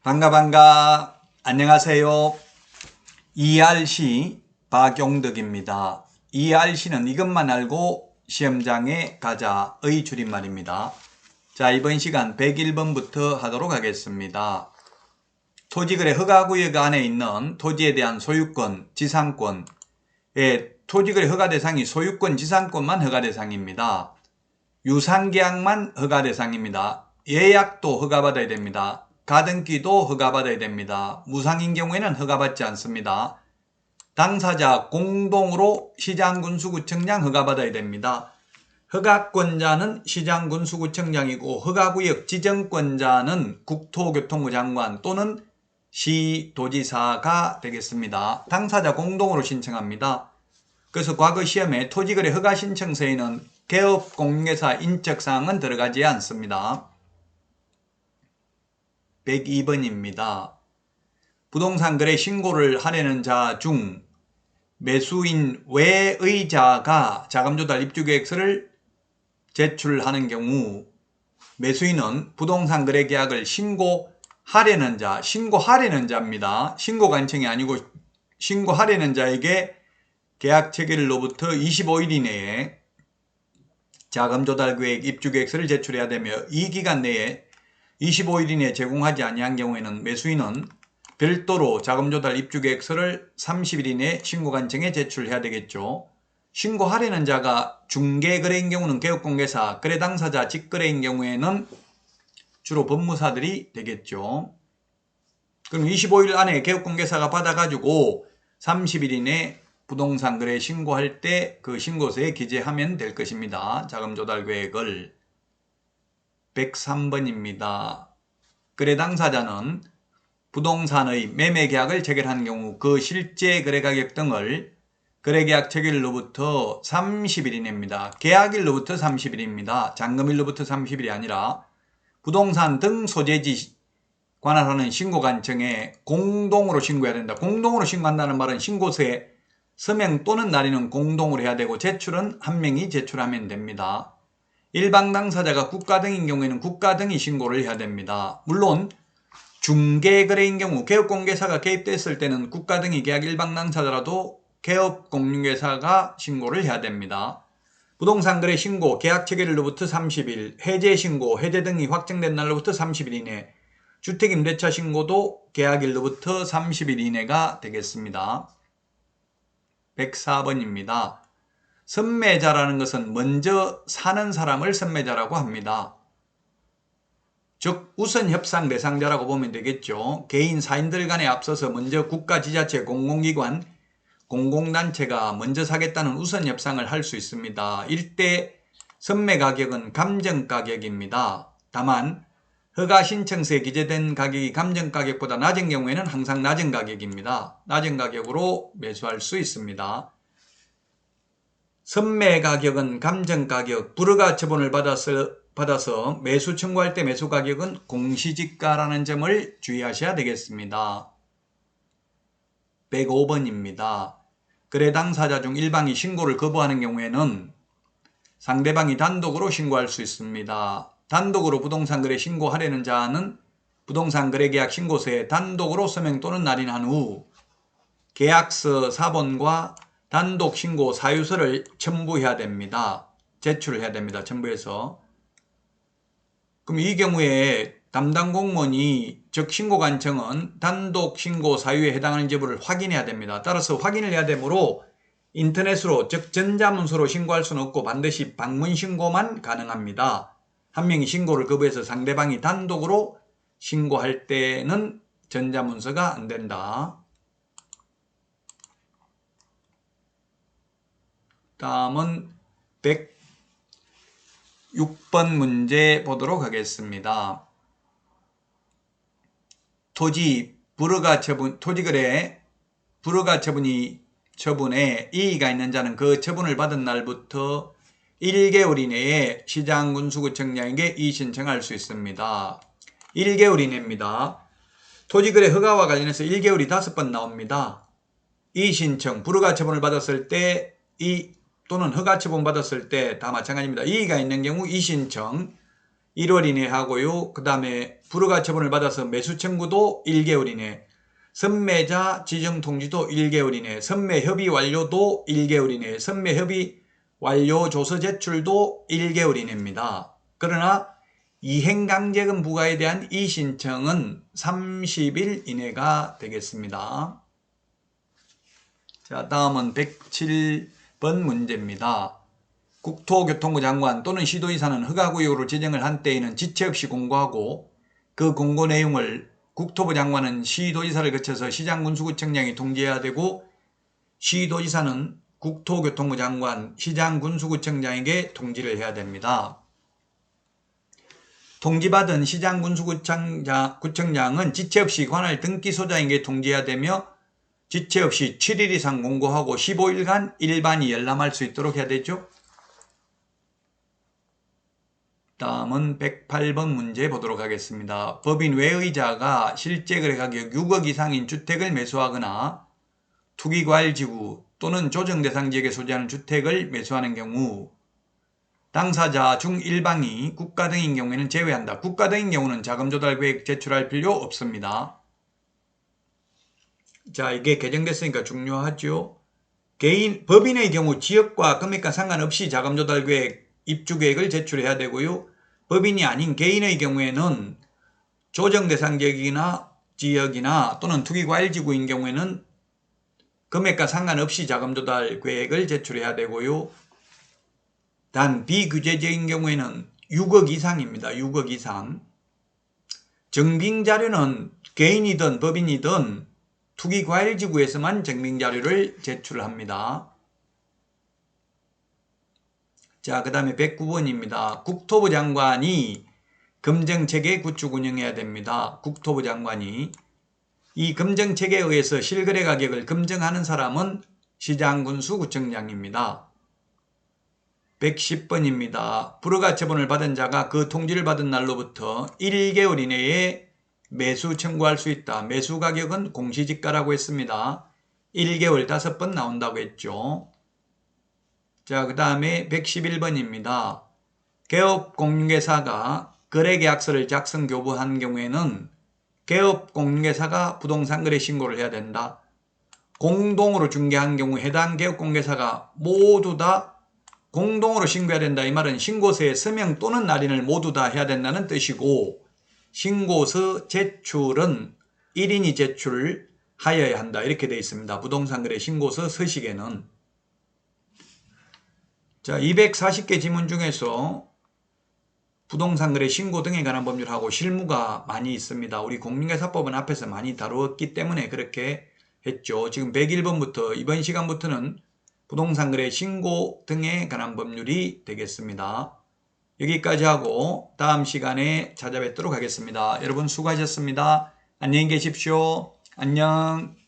반가. 안녕하세요. ERC 박용덕입니다. ERC는 이것만 알고 시험장에 가자의 줄임말입니다. 자, 이번 시간 101번부터 하도록 하겠습니다. 토지거래 허가구역 안에 있는 토지에 대한 소유권, 지상권의 토지거래 허가 대상이 소유권, 지상권만 허가 대상입니다. 유상계약만 허가 대상입니다. 예약도 허가받아야 됩니다. 가등기도 허가받아야 됩니다. 무상인 경우에는 허가받지 않습니다. 당사자 공동으로 시장군수구청장 허가받아야 됩니다. 허가권자는 시장군수구청장이고 허가구역 지정권자는 국토교통부 장관 또는 시도지사가 되겠습니다. 당사자 공동으로 신청합니다. 그래서 과거 시험에 토지거래 허가 신청서에는 개업공개사 인적사항은 들어가지 않습니다. 102번입니다. 부동산 거래 신고를 하려는 자 중 매수인 외의 자가 자금조달 입주계획서를 제출하는 경우 매수인은 부동산 거래 계약을 신고하려는 자입니다. 신고관청이 아니고 신고하려는 자에게 계약 체결로부터 25일 이내에 자금조달계획 입주계획서를 제출해야 되며 이 기간 내에 25일 이내에 제공하지 아니한 경우에는 매수인은 별도로 자금조달 입주계획서를 30일 이내에 신고관청에 제출해야 되겠죠. 신고하려는 자가 중개거래인 경우는 개업공개사, 거래 당사자 직거래인 경우에는 주로 법무사들이 되겠죠. 그럼 25일 안에 개업공개사가 받아가지고 30일 이내에 부동산 거래 신고할 때 그 신고서에 기재하면 될 것입니다. 자금조달 계획을. 103번입니다. 거래 당사자는 부동산의 매매 계약을 체결한 경우 그 실제 거래 가격 등을 거래계약 체결로부터 30일 이내입니다. 계약일로부터 30일입니다. 잔금일로부터 30일이 아니라 부동산 등 소재지 관할하는 신고관청에 공동으로 신고해야 된다. 공동으로 신고한다는 말은 신고서에 서명 또는 날인은 공동으로 해야 되고 제출은 한 명이 제출하면 됩니다. 일방 당사자가 국가 등인 경우에는 국가 등이 신고를 해야 됩니다. 물론 중개거래인 경우 개업공개사가 개입됐을 때는 국가 등이 계약 일방 당사자라도 개업공개사가 신고를 해야 됩니다. 부동산 거래 신고 계약 체결일로부터 30일, 해제 신고, 해제 등이 확정된 날로부터 30일 이내, 주택임대차 신고도 계약일로부터 30일 이내가 되겠습니다. 104번입니다. 선매자라는 것은 먼저 사는 사람을 선매자라고 합니다. 즉 우선 협상 대상자라고 보면 되겠죠. 개인 사인들 간에 앞서서 먼저 국가, 지자체, 공공기관, 공공단체가 먼저 사겠다는 우선 협상을 할 수 있습니다. 이때 선매 가격은 감정가격입니다. 다만 허가 신청서에 기재된 가격이 감정가격보다 낮은 경우에는 항상 낮은 가격입니다. 낮은 가격으로 매수할 수 있습니다. 선매 가격은 감정가격, 불허가 처분을 받아서 매수 청구할 때 매수 가격은 공시지가라는 점을 주의하셔야 되겠습니다. 105번입니다. 거래 당사자 중 일방이 신고를 거부하는 경우에는 상대방이 단독으로 신고할 수 있습니다. 단독으로 부동산 거래 신고하려는 자는 부동산 거래 계약 신고서에 단독으로 서명 또는 날인한 후 계약서 사본과 단독 신고 사유서를 첨부해야 됩니다. 제출을 해야 됩니다. 첨부해서. 그럼 이 경우에 담당 공무원이 즉 신고관청은 단독 신고 사유에 해당하는 여부를 확인해야 됩니다. 따라서 확인을 해야 되므로 인터넷으로 즉 전자문서로 신고할 수는 없고 반드시 방문 신고만 가능합니다. 한 명이 신고를 거부해서 상대방이 단독으로 신고할 때는 전자문서가 안 된다. 다음은 106번 문제 보도록 하겠습니다. 토지거래 불허가 처분에 이의가 있는 자는 그 처분을 받은 날부터 1개월 이내에 시장군수구청장에게 이의 신청할 수 있습니다. 1개월 이내입니다. 토지거래 허가와 관련해서 1개월이 5번 나옵니다. 이의 신청, 불허가 처분을 받았을 때 또는 허가 처분 받았을 때 다 마찬가지입니다. 이의가 있는 경우 이의 신청, 1월 이내 하고요. 그 다음에 불허가 처분을 받아서 매수 청구도 1개월 이내, 선매자 지정 통지도 1개월 이내, 선매 협의 완료도 1개월 이내, 선매 협의 완료 조서 제출도 1개월 이내입니다. 그러나 이행강제금 부과에 대한 이 신청은 30일 이내가 되겠습니다. 자, 다음은 107번 문제입니다. 국토교통부 장관 또는 시도지사는 허가구역으로 지정을 한 때에는 지체 없이 공고하고 그 공고 내용을 국토부 장관은 시도지사를 거쳐서 시장군수구청장이 통지해야 되고 시도지사는 국토교통부 장관, 시장군수구청장에게 통지를 해야 됩니다. 통지받은 시장군수구청장은 지체 없이 관할 등기소장에게 통지해야 되며 지체 없이 7일 이상 공고하고 15일간 일반이 열람할 수 있도록 해야 되죠. 다음은 108번 문제 보도록 하겠습니다. 법인 외의자가 실제 거래가격 6억 이상인 주택을 매수하거나 투기과열지구 또는 조정대상지역에 소재하는 주택을 매수하는 경우 당사자 중 일방이 국가 등인 경우에는 제외한다. 국가 등인 경우는 자금조달계획 제출할 필요 없습니다. 자, 이게 개정됐으니까 중요하죠. 법인의 경우 지역과 금액과 상관없이 자금조달계획, 입주계획을 제출해야 되고요. 법인이 아닌 개인의 경우에는 조정대상 지역이나 또는 투기과열지구인 경우에는 금액과 상관없이 자금조달 계획을 제출해야 되고요. 단 비규제지역인 경우에는 6억 이상입니다. 6억 이상. 증빙자료는 개인이든 법인이든 투기과열지구에서만 증빙자료를 제출합니다. 자, 그 다음에 109번입니다. 국토부 장관이 금정체계 구축 운영해야 됩니다. 국토부 장관이. 이 금정체계에 의해서 실거래 가격을 금정하는 사람은 시장군수구청장입니다. 110번입니다. 불허가 처분을 받은 자가 그 통지를 받은 날로부터 1개월 이내에 매수 청구할 수 있다. 매수 가격은 공시지가라고 했습니다. 1개월 5번 나온다고 했죠. 자, 그 다음에 111번입니다. 개업공인중개사가 거래계약서를 작성 교부한 경우에는 개업공인중개사가 부동산 거래 신고를 해야 된다. 공동으로 중개한 경우 해당 개업공인중개사가 모두 다 공동으로 신고해야 된다. 이 말은 신고서에 서명 또는 날인을 모두 다 해야 된다는 뜻이고 신고서 제출은 1인이 제출하여야 한다. 이렇게 되어 있습니다. 부동산 거래 신고서 서식에는. 자, 240개 지문 중에서 부동산 거래 신고 등에 관한 법률하고 실무가 많이 있습니다. 우리 공인중개사법은 앞에서 많이 다루었기 때문에 그렇게 했죠. 지금 101번부터 이번 시간부터는 부동산 거래 신고 등에 관한 법률이 되겠습니다. 여기까지 하고 다음 시간에 찾아뵙도록 하겠습니다. 여러분 수고하셨습니다. 안녕히 계십시오. 안녕.